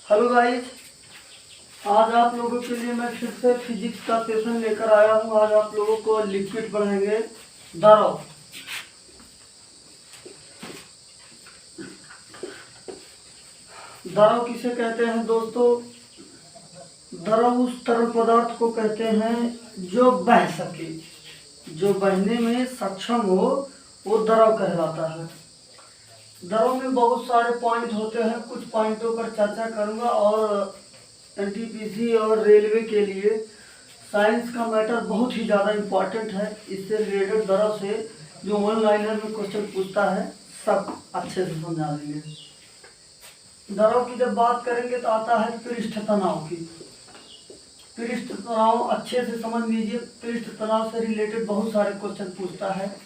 Hello guys, आज आप लोगों के लिए मैं फिर से फिजिक्स का सेशन लेकर आया हूँ। आज आप लोगों को लिक्विड पढ़ाएंगे। द्रव द्रव किसे कहते हैं दोस्तों? द्रव उस तरल पदार्थ को कहते हैं जो बह सके, जो बहने में सक्षम हो, वो द्रव कहलाता है। द्रव में बहुत सारे पॉइंट होते हैं, कुछ पॉइंटों पर चर्चा करूंगा। और एनटीपीसी और रेलवे के लिए साइंस का मैटर बहुत ही ज़्यादा इम्पॉर्टेंट है। इससे रिलेटेड द्रव से जो वन लाइनर में क्वेश्चन पूछता है सब अच्छे से समझा देंगे। द्रव की जब बात करेंगे तो आता है पृष्ठ तनाव की। पृष्ठ तनाव अच्छे से समझ लीजिए। पृष्ठ तनाव से रिलेटेड बहुत सारे क्वेश्चन पूछता है।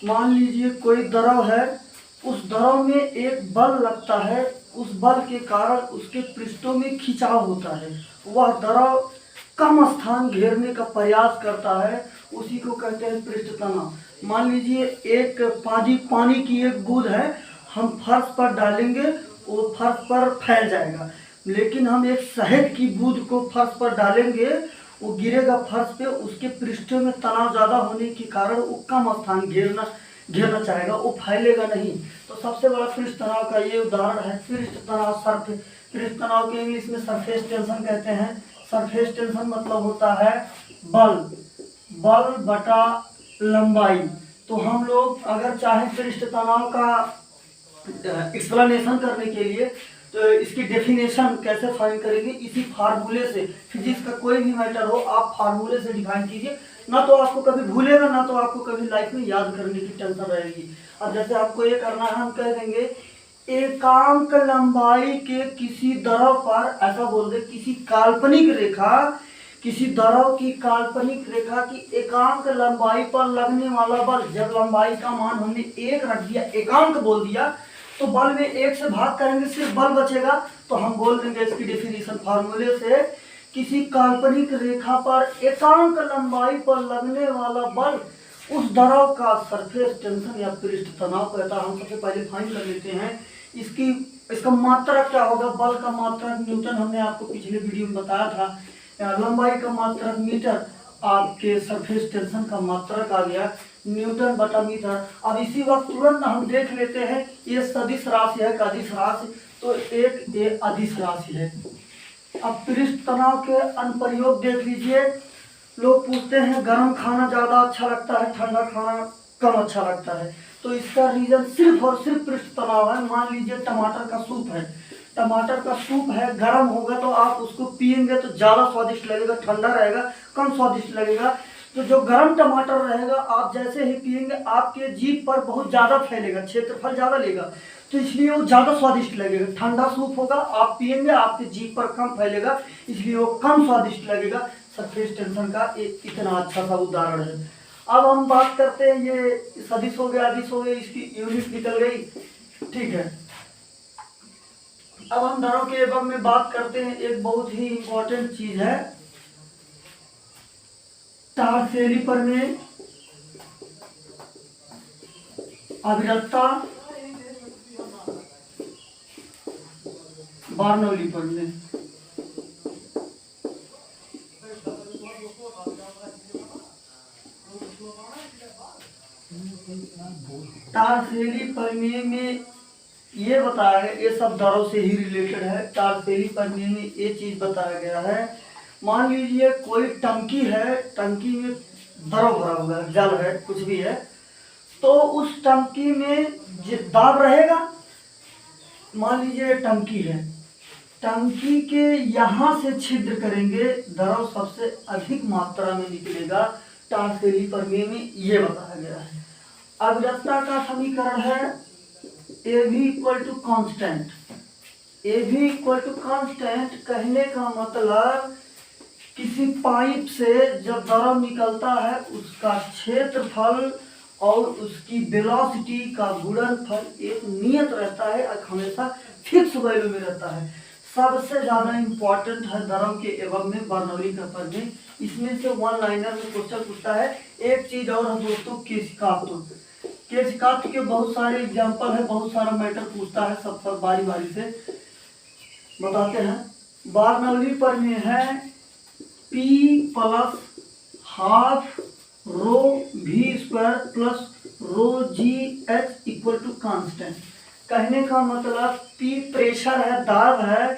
मान लीजिए कोई द्रव है, उस द्रव में एक बल लगता है, उस बल के कारण उसके पृष्ठों में खिंचाव होता है, वह द्रव कम स्थान घेरने का प्रयास करता है, उसी को कहते हैं पृष्ठ तनाव। मान लीजिए एक पानी की एक बूंद है, हम फर्श पर डालेंगे, वो फर्श पर फैल जाएगा। लेकिन हम एक शहद की बूंद को फर्श पर डालेंगे, वो गिरेगा फर्श पे, उसके पृष्ठों में तनाव ज़्यादा होने के कारण वो कम स्थान घेरना चाहेगा, वो फैलेगा नहीं। तो सबसे बड़ा पृष्ठ तनाव का ये उदाहरण है पृष्ठ तनाव। पृष्ठ तनाव के इंग्लिश में सरफेस टेंशन कहते हैं। सरफेस टेंशन मतलब होता है बल बटा लंबाई। तो हम लोग अगर चाहें पृष्ठ तनाव का एक्सप्लेनेशन करने के लिए तो इसकी डेफिनेशन कैसे फाइंड करेंगे, इसी फार्मूले से। फिजिक्स का कोई भी मैटर हो, आप फार्मूले से डिफाइन कीजिए, ना तो आपको कभी भूलेगा, ना तो आपको कभी लाइफ में याद करने की टेंशन रहेगी। अब जैसे आपको ये करना है, हम कह देंगे एकांक लंबाई के किसी द्रव पर, ऐसा बोल दे, किसी द्रव की काल्पनिक रेखा की एकांक लंबाई पर लगने वाला बल। जब लंबाई का मान हमने 1 रख दिया, एकांक बोल दिया, तो बल में 1 से भाग करेंगे, सिर्फ बल बचेगा। तो हम बोल देंगे इसकी डेफिनेशन फार्मूले से, किसी काल्पनिक रेखा पर एकांक लंबाई पर लगने वाला बल उस द्रव का सरफेस टेंशन या पृष्ठ तनाव कहता है। हम सबसे पहले फाइंड कर लेते हैं इसका मात्रक क्या होगा। बल का मात्रक न्यूटन, हमने आपको पिछले वीडियो में बताया था। लंबाई का मात्रक मीटर, आपके सरफेस टेंशन का मात्रक आ गया न्यूटन बटा मीटर। अब इसी वक्त तुरंत हम देख लेते हैं ये सदिश राशि है, अदिश राशि, तो ये अदिश राशि है। अब पृष्ठ तनाव के अनुप्रयोग देख लीजिए। लोग पूछते हैं गर्म खाना ज्यादा अच्छा लगता है, ठंडा खाना कम अच्छा लगता है। तो इसका रीजन सिर्फ और सिर्फ पृष्ठ तनाव है। मान लीजिए टमाटर का सूप है, गर्म होगा तो आप उसको पिएंगे तो ज्यादा स्वादिष्ट लगेगा, ठंडा रहेगा कम स्वादिष्ट लगेगा। तो जो गर्म टमाटर रहेगा, आप जैसे ही पिएंगे आपके जीभ पर बहुत ज्यादा फैलेगा, क्षेत्रफल ज्यादा लेगा, तो इसलिए वो ज्यादा स्वादिष्ट लगेगा। ठंडा सूप होगा, आप पिएंगे, आपके जीभ पर कम फैलेगा, इसलिए वो कम स्वादिष्ट लगेगा। सरफेस टेंशन का इतना अच्छा सा उदाहरण है। अब हम बात करते हैं, ये सदिश हो गया, अदिश हो गया, इसकी यूनिट निकल गई, ठीक है। अब हम द्रव के एवं में बात करते हैं। एक बहुत ही इंपॉर्टेंट चीज है टारशेली प्रमेय, अविरतता, बर्नौली प्रमेय। टारशेली प्रमेय में ये बताया गया, ये सब द्रव से ही रिलेटेड है। टारशेली प्रमेय में ये चीज बताया गया है, मान लीजिए कोई टंकी है, टंकी में द्रव भरा हुआ है, जल है, कुछ भी है, तो उस टंकी में दाब रहेगा। मान लीजिए टंकी है, टंकी के यहाँ से छिद्र करेंगे, द्रव सबसे अधिक मात्रा में निकलेगा। टारशेली प्रमेय में ये बताया गया है। अविरतता का समीकरण है AB equal to constant. AB equal to constant कहने का मतलब किसी पाइप से जब द्रव निकलता है, उसका क्षेत्रफल और उसकी वेलोसिटी का गुणनफल एक नियत रहता है, हमेशा फिक्स वैल्यू में रहता है। सबसे ज्यादा इंपॉर्टेंट है द्रव के एवं में बर्नौली का प्रमेय। इसमें से वन लाइनर में क्वेश्चन पूछता है। एक चीज और है दोस्तों, केशिकात्व के बहुत सारे एग्जाम्पल है, बहुत सारा मैटर पूछता है, सब बारी बारी से। बताते हैं। बर्नौली प्रमेय है P plus half rho V square plus rho g h equal to constant. कहने का मतलब P प्रेशर है, दाब है,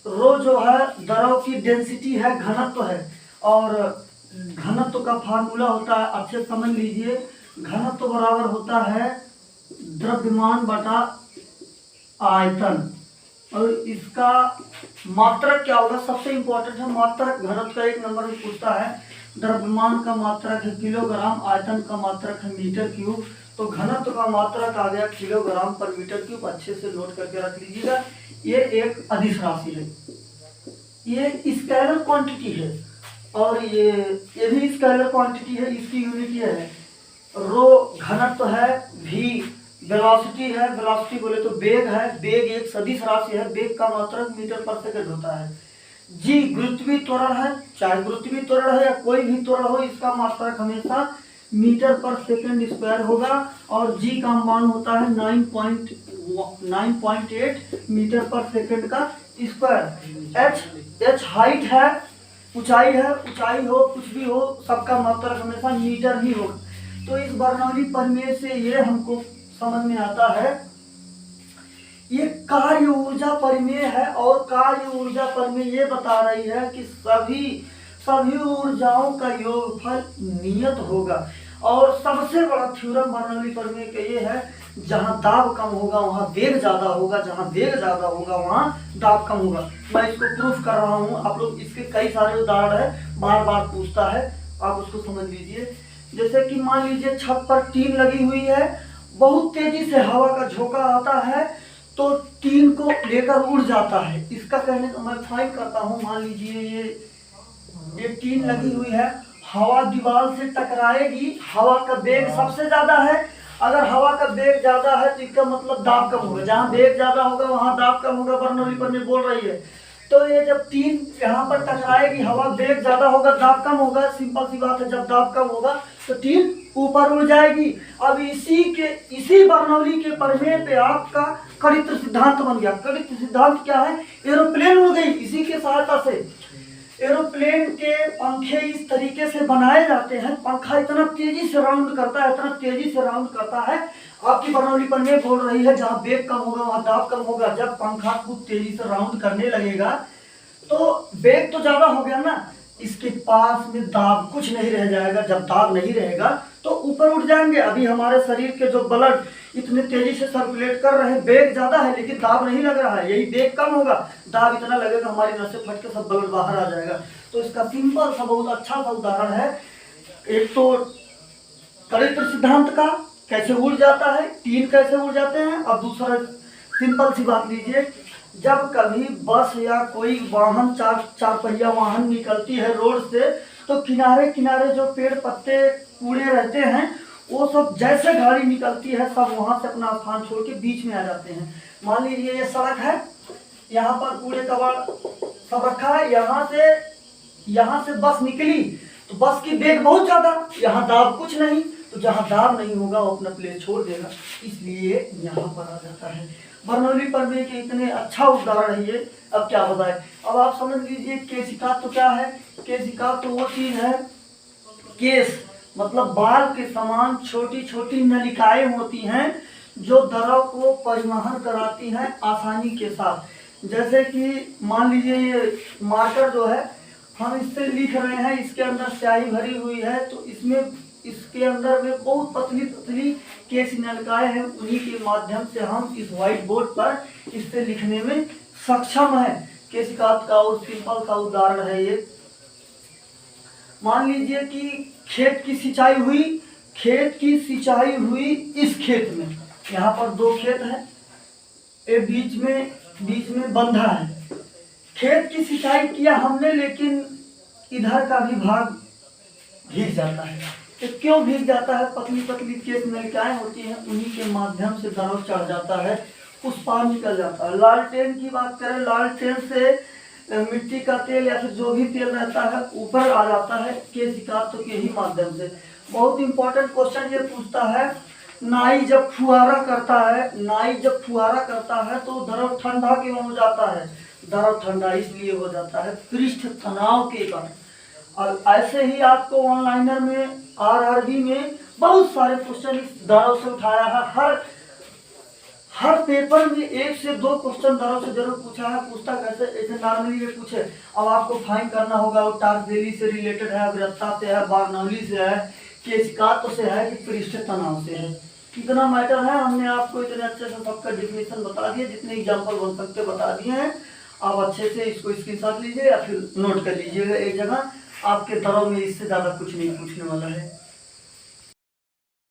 रो जो है द्रव की डेंसिटी है, घनत्व है, और घनत्व का फार्मूला होता है, अच्छे समझ लीजिए, घनत्व बराबर होता है द्रव्यमान बटा आयतन। और इसका मात्रक क्या होगा, सबसे इंपॉर्टेंट है मात्रक। घनत्व का 1 नंबर में पूछता है, द्रव्यमान का मात्रक है किलोग्राम, आयतन का मात्रक है मीटर क्यूब। तो घनत्व का मात्रक आ गया किलोग्राम पर मीटर क्यूब। अच्छे से नोट करके रख लीजिएगा। ये एक अदिश राशि है, ये स्केलर क्वांटिटी है, और ये भी स्केलर क्वांटिटी है। इसकी यूनिट ये है, रो घनत्व है, वी वेलोसिटी है, वेलोसिटी बोले तो वेग है, वेग एक सदिश राशि है, वेग का मात्रक मीटर पर सेकंड होता है। जी गुरुत्वीय त्वरण है, चाहे गुरुत्वीय त्वरण है या कोई भी त्वरण हो, इसका मात्रक हमेशा मीटर पर सेकंड स्क्वायर होगा। और जी का मान होता है 9.8 मीटर पर सेकंड का स्क्वायर। एच हाइट है, ऊंचाई है, ऊंचाई हो कुछ भी हो, सबका मात्रक हमेशा मीटर ही होगा। तो इस बर्नौली प्रमेय से ये हमको समझ में आता है, ये कार्य ऊर्जा प्रमेय है। और कार्य ऊर्जा प्रमेय ये बता रही है कि सभी ऊर्जाओं का योगफल नियत होगा। और सबसे बड़ा थ्योरम बर्नौली प्रमेय का ये है, जहां दाब कम होगा वहां वेग ज्यादा होगा, जहां वेग ज्यादा होगा वहां दाब कम होगा। मैं इसको प्रूफ कर रहा हूं, आप लोग इसके कई सारे उदाहरण है, बार बार पूछता है, आप उसको समझ लीजिए। जैसे कि मान लीजिए छत पर टीन लगी हुई है, बहुत तेजी से हवा का झोंका आता है तो टीन को लेकर उड़ जाता है। इसका कहने का मैं फाइन करता हूँ, मान लीजिए ये टीन लगी हुई है, हवा दीवार से टकराएगी, हवा का वेग सबसे ज्यादा है। अगर हवा का वेग ज्यादा है तो इसका मतलब दाब कम होगा, जहाँ वेग ज्यादा होगा वहां दाब कम होगा, बर्नौली प्रमेय बोल रही है। तो ये जब टीन यहाँ पर टकराएगी, हवा वेग ज्यादा होगा, दाब कम होगा, सिंपल सी बात है, जब दाब कम होगा तो टीन ऊपर उड़ जाएगी। अब इसी बर्नौली के प्रमेय पे आपका कड़ित्र सिद्धांत बन गया। कड़ित्र सिद्धांत क्या है, एरोप्लेन उड़ गई, इसी के सहायता से एरोप्लेन के पंखे इस तरीके से बनाए जाते हैं, पंखा इतना तेजी से राउंड करता है, इतना तेजी से राउंड करता है। आपकी बर्नौली प्रमेय बोल रही है जहां वेग कम होगा वहां दाब कम होगा। जब पंखा खूब तेजी से राउंड करने लगेगा तो वेग तो ज्यादा हो गया ना, इसके पास में दाब कुछ नहीं रह जाएगा। जब दाब नहीं रहेगा तो ऊपर उठ जाएंगे। अभी हमारे शरीर के जो ब्लड इतने तेजी से सर्कुलेट कर रहे हैं, वेग ज्यादा है लेकिन दाब नहीं लग रहा है, यही वेग कम होगा, दाब इतना लगेगा हमारी नसें फट के सब ब्लड बाहर आ जाएगा। तो इसका सिंपल सा बहुत अच्छा सा उदाहरण है, एक तो कड़ित्र सिद्धांत का कैसे उड़ जाता है, टीन कैसे उड़ जाते हैं, और दूसरा सिंपल सी बात लीजिए, जब कभी बस या कोई वाहन चार पहिया वाहन निकलती है रोड से, तो किनारे किनारे जो पेड़ पत्ते कूड़े रहते हैं वो सब जैसे गाड़ी निकलती है सब वहां से अपना स्थान छोड़ के बीच में आ जाते हैं। मान लीजिए ये सड़क है, यहाँ पर कूड़े कबाड़ सब रखा है, यहाँ से बस निकली तो बस की वेग बहुत ज्यादा, यहाँ दाब कुछ नहीं, तो जहाँ दाब नहीं होगा वो अपना प्लेस छोड़ देगा, इसलिए यहाँ पर आ जाता है। बर्नौली प्रमेय के इतने अच्छा उदाहरण है ये। अब क्या बताए, अब आप समझ लीजिए केशिका तो क्या है, केशिका तो वो चीज है, केस मतलब बाल के समान छोटी छोटी नलिकाएं होती हैं जो द्रव को परिवहन कराती हैं आसानी के साथ। जैसे कि मान लीजिए ये मार्कर जो है हम इससे लिख रहे हैं, इसके अंदर स्याही भरी हुई है, तो इसके अंदर में बहुत पतली पतली केश नलिकाएं हैं, उन्हीं के माध्यम से हम इस व्हाइट बोर्ड पर इससे लिखने में सक्षम है। केशिका का और सिंपल सा उदाहरण है ये। मान लीजिए कि खेत की सिंचाई हुई इस खेत में, यहाँ पर 2 खेत हैं, ये बीच में बंधा है, खेत की सिंचाई किया हमने, लेकिन इधर का भी भाग भीग जाता है। तो क्यों भीग जाता है, पतली पतली केश नलिकाएं होती हैं, उन्हीं के माध्यम से द्रव चढ़ जाता है, उस पार निकल जाता है। लालटेन की बात करें, लालटेन से मिट्टी का तेल या फिर जो भी तेल रहता है ऊपर आ जाता है केशिका के ही माध्यम से। बहुत इंपॉर्टेंट क्वेश्चन ये पूछता है, नाई जब फुहारा करता है तो द्रव ठंडा क्यों हो जाता है, दर्द ठंडा इसलिए हो जाता है पृष्ठ तनाव के कारण। और ऐसे ही आपको ऑनलाइनर में आरआरबी में बहुत सारे क्वेश्चन इस दर्द से उठाया है। हर पेपर में 1 से 2 क्वेश्चन दर्द से जरूर पूछा है। पूछता कैसे, ऐसे नॉर्मली ये पूछे, अब आपको फाइन करना होगा, वो टारडेली से रिलेटेड है, अग्रता से है, बारनौली से है, केशिकात से है कि पृष्ठ तनाव से है। कितना मैटर है, हमने आपको इतने अच्छे से सबका डिफिनेशन बता दिया, जितने एग्जाम्पल बन सकते बता दिए हैं। आप अच्छे से इसको स्क्रीनशॉट लीजिए या फिर नोट कर लीजिएगा एक जगह। आपके दर्द में इससे ज़्यादा कुछ नहीं पूछने वाला है।